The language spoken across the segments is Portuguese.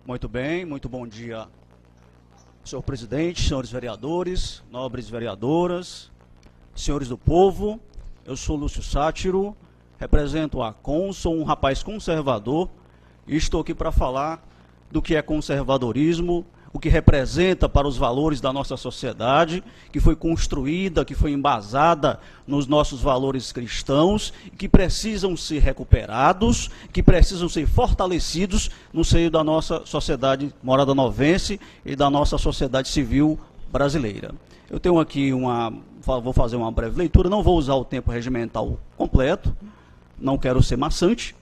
Muito bem, muito bom dia, senhor presidente, senhores vereadores, nobres vereadoras, senhores do povo. Eu sou Lúcio Sátiro, represento a ACON, sou um rapaz conservador e estou aqui para falar do que é conservadorismo, o que representa para os valores da nossa sociedade, que foi construída, que foi embasada nos nossos valores cristãos, que precisam ser recuperados, que precisam ser fortalecidos no seio da nossa sociedade moradanovense e da nossa sociedade civil brasileira. Eu tenho aqui vou fazer uma breve leitura, não vou usar o tempo regimental completo, não quero ser maçante,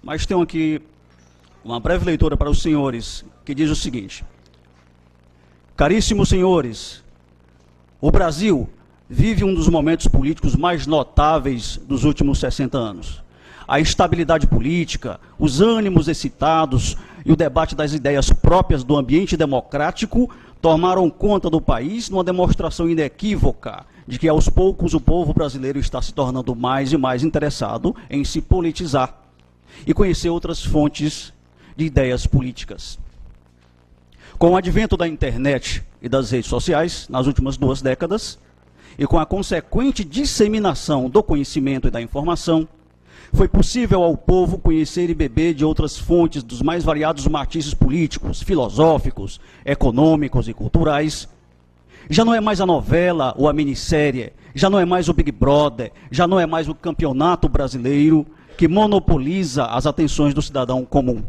mas tenho aqui uma breve leitura para os senhores, que diz o seguinte: caríssimos senhores, o Brasil vive um dos momentos políticos mais notáveis dos últimos 60 anos. A instabilidade política, os ânimos excitados e o debate das ideias próprias do ambiente democrático tomaram conta do país numa demonstração inequívoca de que, aos poucos, o povo brasileiro está se tornando mais e mais interessado em se politizar e conhecer outras fontes de ideias políticas. Com o advento da internet e das redes sociais, nas últimas 2 décadas, e com a consequente disseminação do conhecimento e da informação, foi possível ao povo conhecer e beber de outras fontes dos mais variados matizes políticos, filosóficos, econômicos e culturais. Já não é mais a novela ou a minissérie, já não é mais o Big Brother, já não é mais o campeonato brasileiro que monopoliza as atenções do cidadão comum.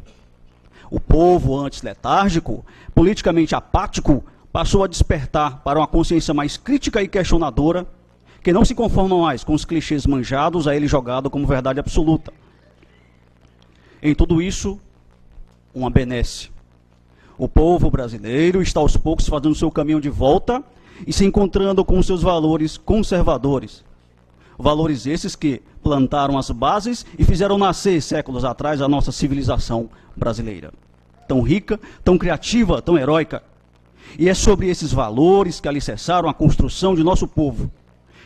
O povo, antes letárgico, politicamente apático, passou a despertar para uma consciência mais crítica e questionadora, que não se conforma mais com os clichês manjados a ele jogado como verdade absoluta. Em tudo isso, uma benesse. O povo brasileiro está aos poucos fazendo seu caminho de volta e se encontrando com seus valores conservadores. Valores esses que plantaram as bases e fizeram nascer séculos atrás a nossa civilização brasileira. Tão rica, tão criativa, tão heróica. E é sobre esses valores que alicerçaram a construção de nosso povo,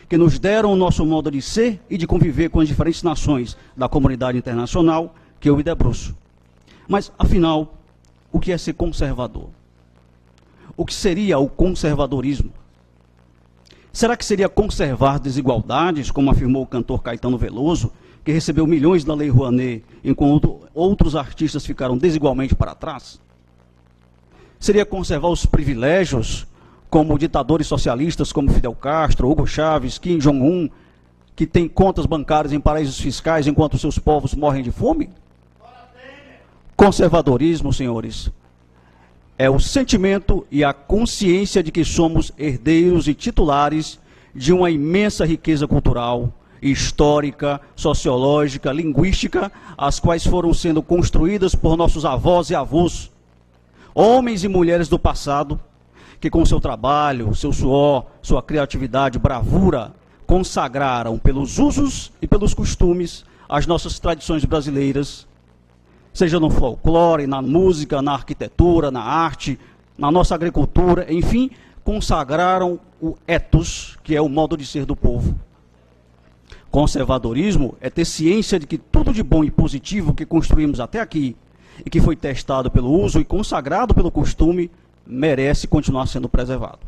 que nos deram o nosso modo de ser e de conviver com as diferentes nações da comunidade internacional, que eu me debruço. Mas, afinal, o que é ser conservador? O que seria o conservadorismo? Será que seria conservar desigualdades, como afirmou o cantor Caetano Veloso, que recebeu milhões da Lei Rouanet, enquanto outros artistas ficaram desigualmente para trás? Seria conservar os privilégios, como ditadores socialistas como Fidel Castro, Hugo Chávez, Kim Jong-un, que têm contas bancárias em paraísos fiscais enquanto seus povos morrem de fome? Conservadorismo, senhores, é o sentimento e a consciência de que somos herdeiros e titulares de uma imensa riqueza cultural, histórica, sociológica, linguística, as quais foram sendo construídas por nossos avós e avós, homens e mulheres do passado, que com seu trabalho, seu suor, sua criatividade, bravura, consagraram pelos usos e pelos costumes as nossas tradições brasileiras, seja no folclore, na música, na arquitetura, na arte, na nossa agricultura, enfim, consagraram o ethos, que é o modo de ser do povo. Conservadorismo é ter ciência de que tudo de bom e positivo que construímos até aqui e que foi testado pelo uso e consagrado pelo costume merece continuar sendo preservado.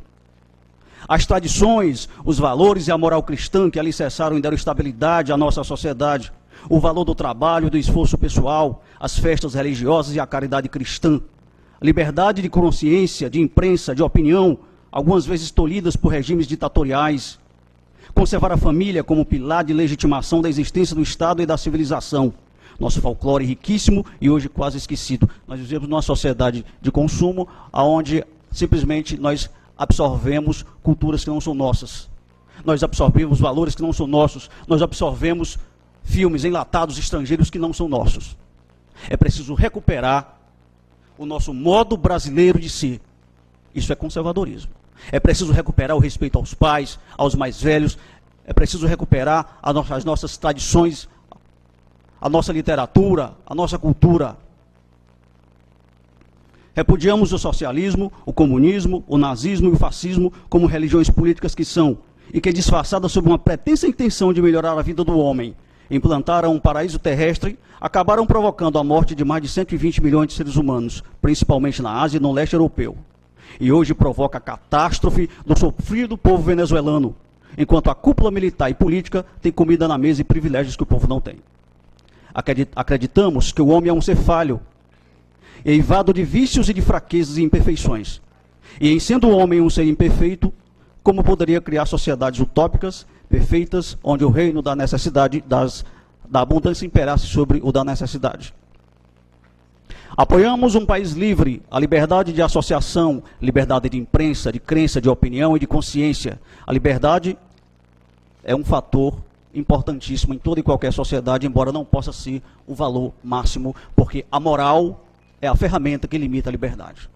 As tradições, os valores e a moral cristã que alicerçaram e deram estabilidade à nossa sociedade, o valor do trabalho e do esforço pessoal, as festas religiosas e a caridade cristã, a liberdade de consciência, de imprensa, de opinião, algumas vezes tolhidas por regimes ditatoriais, conservar a família como pilar de legitimação da existência do Estado e da civilização. Nosso folclore riquíssimo e hoje quase esquecido. Nós vivemos numa sociedade de consumo, onde simplesmente nós absorvemos culturas que não são nossas. Nós absorvemos valores que não são nossos. Nós absorvemos filmes enlatados estrangeiros que não são nossos. É preciso recuperar o nosso modo brasileiro de ser. Isso é conservadorismo. É preciso recuperar o respeito aos pais, aos mais velhos. É preciso recuperar as nossas tradições, a nossa literatura, a nossa cultura. Repudiamos o socialismo, o comunismo, o nazismo e o fascismo como religiões políticas que são, e que, disfarçadas sob uma pretensa intenção de melhorar a vida do homem, implantaram um paraíso terrestre, acabaram provocando a morte de mais de 120 milhões de seres humanos, principalmente na Ásia e no leste europeu. E hoje provoca a catástrofe do sofrido povo venezuelano, enquanto a cúpula militar e política tem comida na mesa e privilégios que o povo não tem. Acreditamos que o homem é um ser falho, eivado de vícios e de fraquezas e imperfeições. E em sendo o homem um ser imperfeito, como poderia criar sociedades utópicas, perfeitas, onde o reino da necessidade, da abundância imperasse sobre o da necessidade? Apoiamos um país livre, a liberdade de associação, liberdade de imprensa, de crença, de opinião e de consciência. A liberdade é um fator importantíssimo em toda e qualquer sociedade, embora não possa ser o valor máximo, porque a moral é a ferramenta que limita a liberdade.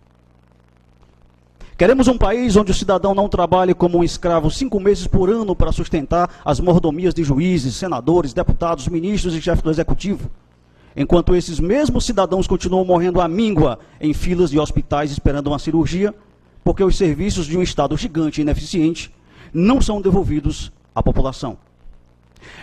Queremos um país onde o cidadão não trabalhe como um escravo 5 meses por ano para sustentar as mordomias de juízes, senadores, deputados, ministros e chefes do executivo, enquanto esses mesmos cidadãos continuam morrendo à míngua em filas de hospitais esperando uma cirurgia, porque os serviços de um Estado gigante e ineficiente não são devolvidos à população.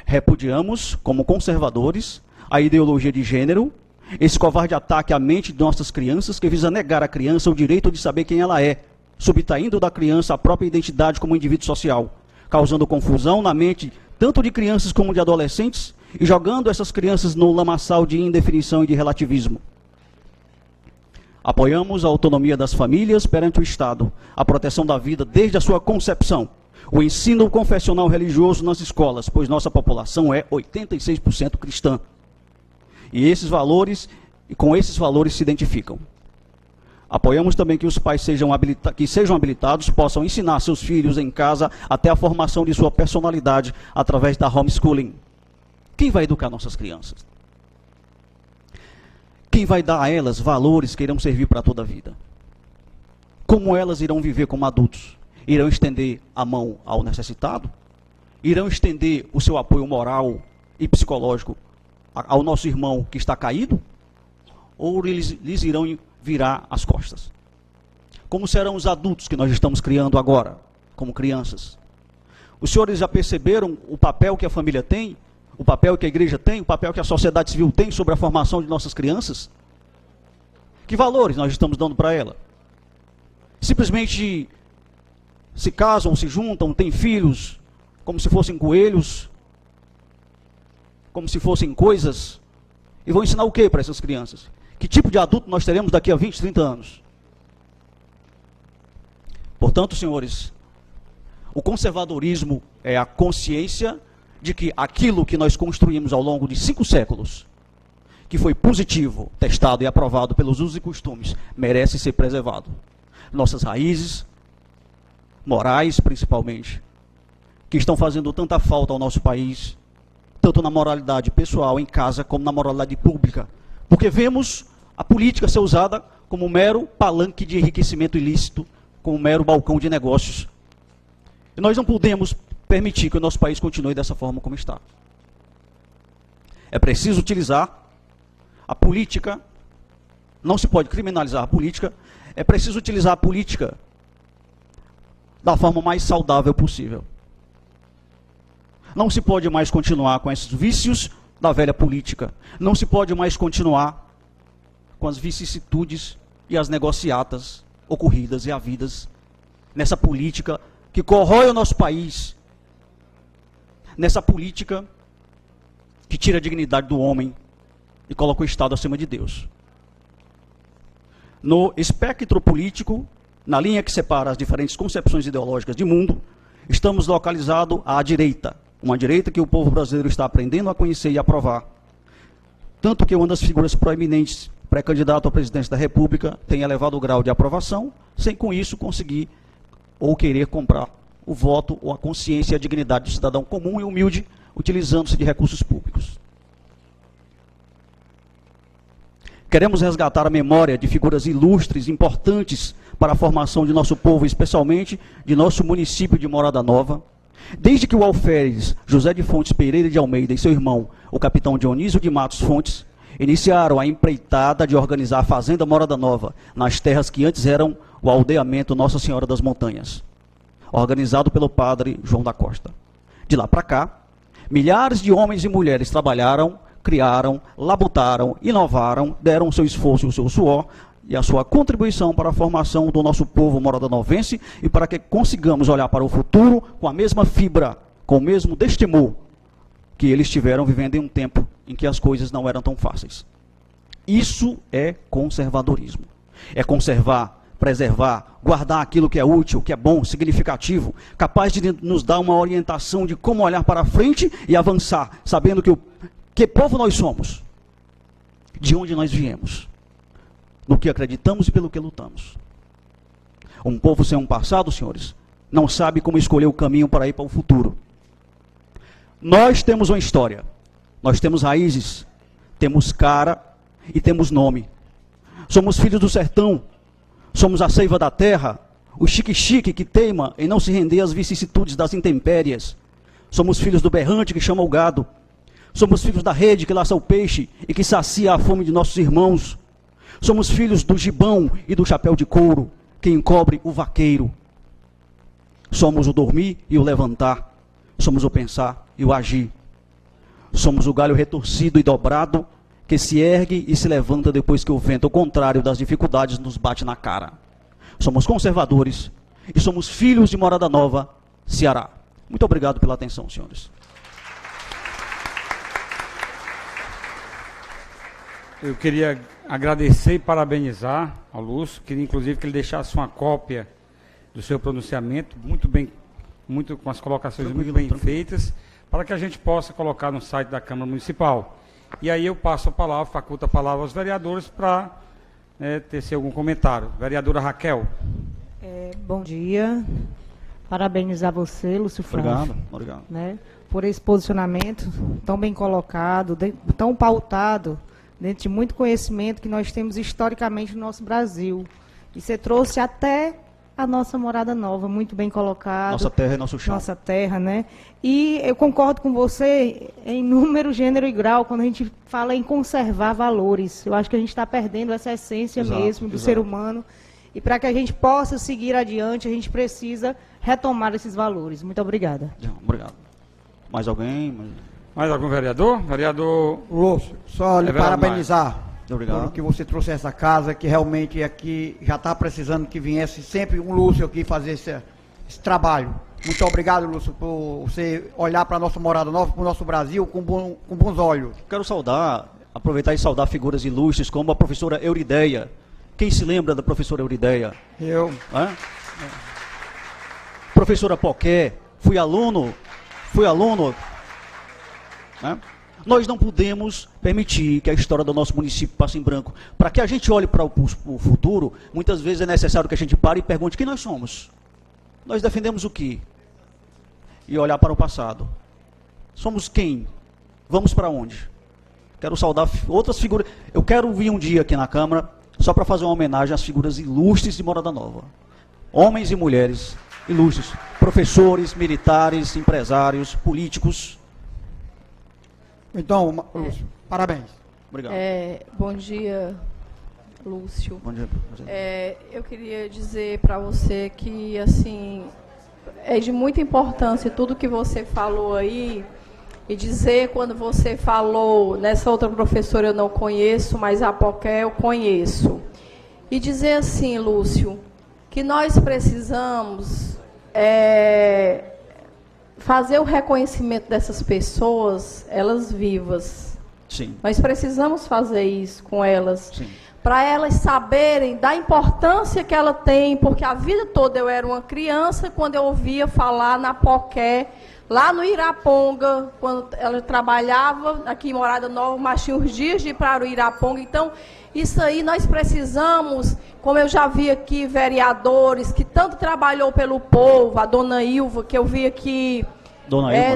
Repudiamos, como conservadores, a ideologia de gênero, esse covarde ataque à mente de nossas crianças que visa negar à criança o direito de saber quem ela é, subtraindo da criança a própria identidade como indivíduo social, causando confusão na mente tanto de crianças como de adolescentes e jogando essas crianças no lamaçal de indefinição e de relativismo. Apoiamos a autonomia das famílias perante o Estado, a proteção da vida desde a sua concepção, o ensino confessional religioso nas escolas, pois nossa população é 86% cristã. E com esses valores se identificam. Apoiamos também que os pais sejam habilitados, possam ensinar seus filhos em casa até a formação de sua personalidade através da homeschooling. Quem vai educar nossas crianças? Quem vai dar a elas valores que irão servir para toda a vida? Como elas irão viver como adultos? Irão estender a mão ao necessitado? Irão estender o seu apoio moral e psicológico ao nosso irmão que está caído? Ou lhes irão virar as costas? Como serão os adultos que nós estamos criando agora, como crianças? Os senhores já perceberam o papel que a família tem, o papel que a igreja tem, o papel que a sociedade civil tem sobre a formação de nossas crianças? Que valores nós estamos dando para ela? Simplesmente se casam, se juntam, têm filhos, como se fossem coelhos, como se fossem coisas, e vão ensinar o que para essas crianças? Que tipo de adulto nós teremos daqui a 20, 30 anos? Portanto, senhores, o conservadorismo é a consciência de que aquilo que nós construímos ao longo de 5 séculos, que foi positivo, testado e aprovado pelos usos e costumes, merece ser preservado. Nossas raízes, morais principalmente, que estão fazendo tanta falta ao nosso país, tanto na moralidade pessoal, em casa, como na moralidade pública. Porque vemos a política ser usada como um mero palanque de enriquecimento ilícito, como um mero balcão de negócios. E nós não podemos permitir que o nosso país continue dessa forma como está. É preciso utilizar a política, não se pode criminalizar a política, é preciso utilizar a política da forma mais saudável possível. Não se pode mais continuar com esses vícios da velha política. Não se pode mais continuar com as vicissitudes e as negociatas ocorridas e havidas nessa política que corrói o nosso país, nessa política que tira a dignidade do homem e coloca o Estado acima de Deus. No espectro político, na linha que separa as diferentes concepções ideológicas de mundo, estamos localizados à direita. Uma direita que o povo brasileiro está aprendendo a conhecer e aprovar. Tanto que uma das figuras proeminentes, pré-candidato à presidência da República, tem elevado o grau de aprovação, sem com isso conseguir ou querer comprar o voto ou a consciência e a dignidade do cidadão comum e humilde, utilizando-se de recursos públicos. Queremos resgatar a memória de figuras ilustres, importantes para a formação de nosso povo, especialmente de nosso município de Morada Nova. Desde que o alferes José de Fontes Pereira de Almeida e seu irmão, o capitão Dionísio de Matos Fontes, iniciaram a empreitada de organizar a Fazenda Morada Nova, nas terras que antes eram o aldeamento Nossa Senhora das Montanhas, organizado pelo padre João da Costa. De lá para cá, Milhares de homens e mulheres trabalharam, criaram, labutaram, inovaram, deram o seu esforço e o seu suor e a sua contribuição para a formação do nosso povo moradanovense e para que consigamos olhar para o futuro com a mesma fibra, com o mesmo destemor que eles tiveram vivendo em um tempo em que as coisas não eram tão fáceis. Isso é conservadorismo. É conservar, preservar, guardar aquilo que é útil, que é bom, significativo, capaz de nos dar uma orientação de como olhar para frente e avançar, sabendo que povo nós somos, de onde nós viemos, no que acreditamos e pelo que lutamos. Um povo sem um passado, senhores, não sabe como escolher o caminho para ir para o futuro. Nós temos uma história, nós temos raízes, temos cara e temos nome. Somos filhos do sertão, somos a seiva da terra, o chique-chique que teima em não se render às vicissitudes das intempéries. Somos filhos do berrante que chama o gado. Somos filhos da rede que laça o peixe e que sacia a fome de nossos irmãos. Somos filhos do gibão e do chapéu de couro que encobre o vaqueiro. Somos o dormir e o levantar. Somos o pensar e o agir. Somos o galho retorcido e dobrado que se ergue e se levanta depois que o vento, ao contrário das dificuldades, nos bate na cara. Somos conservadores e somos filhos de Morada Nova, Ceará. Muito obrigado pela atenção, senhores. Eu queria agradecer e parabenizar ao Lúcio, queria inclusive que ele deixasse uma cópia do seu pronunciamento, muito com as colocações muito bem feitas, para que a gente possa colocar no site da Câmara Municipal. E aí eu passo a palavra, faculto a palavra aos vereadores para tecer algum comentário. Vereadora Raquel. Bom dia. Parabenizar você, Lúcio Franco. Obrigado. Por esse posicionamento tão bem colocado, tão pautado, dentro de muito conhecimento que nós temos historicamente no nosso Brasil. E você trouxe até a nossa Morada Nova, muito bem colocado. Nossa terra é nosso chão. Nossa terra, né? E eu concordo com você em número, gênero e grau, quando a gente fala em conservar valores. Eu acho que a gente está perdendo essa essência mesmo do ser humano. E para que a gente possa seguir adiante, a gente precisa retomar esses valores. Muito obrigada. Obrigado. Mais alguém? Mais algum vereador? Vereador Lúcio, só lhe parabenizar por que você trouxe essa casa, que realmente aqui já está precisando que viesse sempre um Lúcio aqui fazer esse trabalho. Muito obrigado, Lúcio, por você olhar para a nossa Morada Nova, para o nosso Brasil com bons olhos. Quero aproveitar e saudar figuras ilustres como a professora Eurideia. Quem se lembra da professora Eurideia? Eu. Professora Poqué, fui aluno. Nós não podemos permitir que a história do nosso município passe em branco. Para que a gente olhe para o futuro, muitas vezes é necessário que a gente pare e pergunte quem nós somos. Nós defendemos o quê? E olhar para o passado. Somos quem? Vamos para onde? Quero saudar outras figuras. Eu quero vir um dia aqui na Câmara só para fazer uma homenagem às figuras ilustres de Morada Nova. Homens e mulheres ilustres. Professores, militares, empresários, políticos. Então, Lúcio, parabéns. Obrigado. Bom dia, Lúcio. Bom dia. Eu queria dizer para você que, assim, é de muita importância tudo que você falou aí, e dizer quando você falou, nessa outra professora eu não conheço, mas a Poqué eu conheço. E dizer assim, Lúcio, que nós precisamos fazer o reconhecimento dessas pessoas, elas vivas. Sim. Nós precisamos fazer isso com elas, para elas saberem da importância que ela tem, porque a vida toda eu era uma criança quando eu ouvia falar na Poqué, lá no Iraponga, quando ela trabalhava aqui em Morada Nova, mas tinha os dias de ir para o Iraponga. Então, isso aí nós precisamos, como eu já vi aqui, vereadores que tanto trabalhou pelo povo, a dona Ilva, que eu vi aqui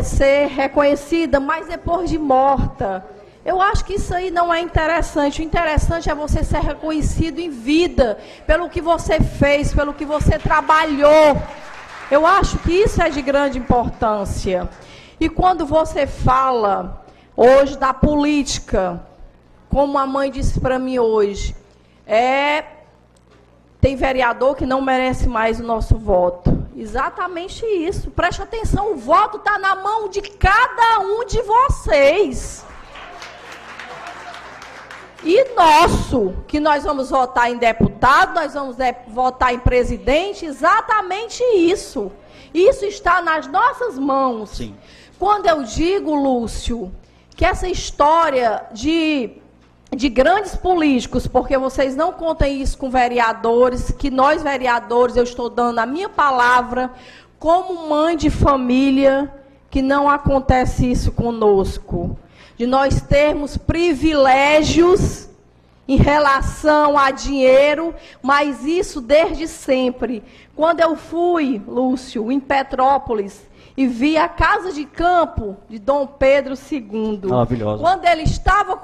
ser reconhecida, mas depois de morta. Eu acho que isso aí não é interessante. O interessante é você ser reconhecido em vida, pelo que você fez, pelo que você trabalhou. Eu acho que isso é de grande importância. E quando você fala hoje da política, como a mãe disse para mim hoje, tem vereador que não merece mais o nosso voto. Exatamente isso. Preste atenção, o voto está na mão de cada um de vocês. E nosso, que nós vamos votar em deputado, nós vamos votar em presidente, exatamente isso. Isso está nas nossas mãos. Sim. Quando eu digo, Lúcio, que essa história de grandes políticos, porque vocês não contem isso com vereadores, que nós vereadores, eu estou dando a minha palavra, como mãe de família, que não acontece isso conosco. De nós termos privilégios em relação a dinheiro, mas isso desde sempre. Quando eu fui, Lúcio, em Petrópolis, e vi a casa de campo de Dom Pedro II. Maravilhosa. Quando ele estava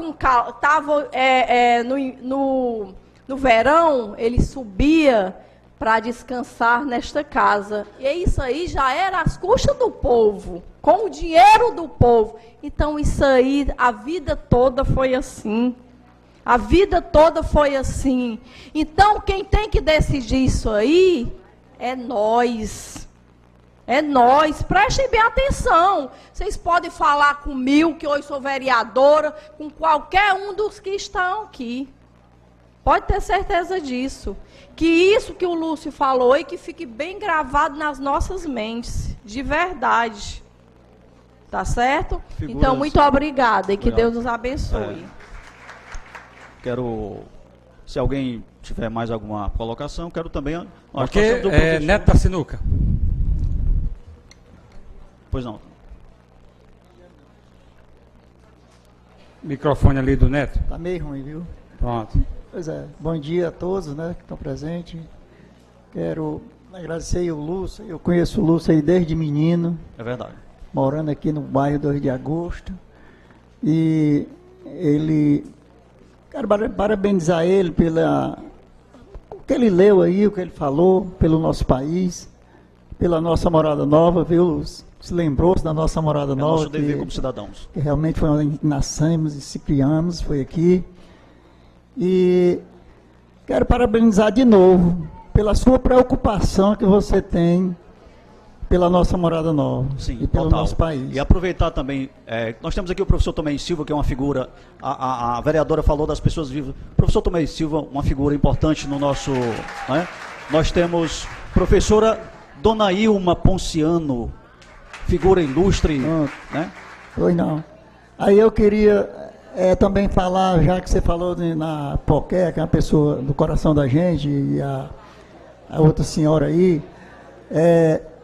no verão, ele subia para descansar nesta casa. E isso aí já era às custas do povo, com o dinheiro do povo. Então isso aí, a vida toda foi assim. A vida toda foi assim. Então quem tem que decidir isso aí é nós. É nós. Prestem bem atenção. Vocês podem falar comigo, que hoje sou vereadora, com qualquer um dos que estão aqui. Pode ter certeza disso. Que isso que o Lúcio falou e que fique bem gravado nas nossas mentes. De verdade. Tá certo? Figuras... Então, muito obrigada e que Deus nos abençoe. Quero, se alguém tiver mais alguma colocação, quero também... Ok, Neto da Sinuca. Pois não. Microfone ali do Neto. Tá meio ruim, viu? Pronto. Pois é, bom dia a todos, né, que estão presentes. Quero agradecer o Lúcio, eu conheço o Lúcio aí desde menino. É verdade. Morando aqui no bairro 2 de Agosto. E ele... Quero parabenizar ele pela... o que ele leu aí, o que ele falou, pelo nosso país, pela nossa morada nova, viu, Lúcio? Se lembrou-se da nossa morada nova. Nosso dever como cidadãos. Que realmente foi onde nascemos e se criamos, foi aqui. E quero parabenizar de novo pela sua preocupação que você tem pela nossa morada nova. Sim, e pelo total. nosso país. E aproveitar também, nós temos aqui o professor Tomé Silva, que é uma figura, a vereadora falou das pessoas vivas. O professor Tomé Silva, uma figura importante no nosso... Né? Nós temos professora Dona Ilma Ponciano, figura ilustre, né? Foi não. Aí eu queria também falar, já que você falou na Poqué, que é uma pessoa do coração da gente, e a outra senhora aí,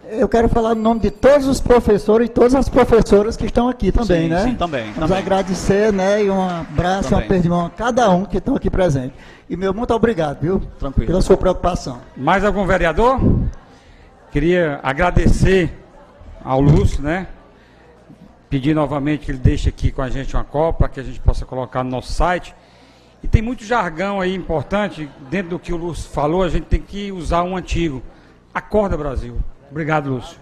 eu quero falar no nome de todos os professores e todas as professoras que estão aqui também, sim, né? Sim, também. Vamos agradecer, né? E um abraço, um aperto de mão a cada um que estão aqui presente. E meu muito obrigado, viu? Tranquilo. Pela sua preocupação. Mais algum vereador? Queria agradecer ao Lúcio, né? Pedir novamente que ele deixe aqui com a gente uma cópia, para que a gente possa colocar no nosso site. E tem muito jargão aí importante, dentro do que o Lúcio falou, a gente tem que usar um antigo. Acorda, Brasil. Obrigado, Lúcio.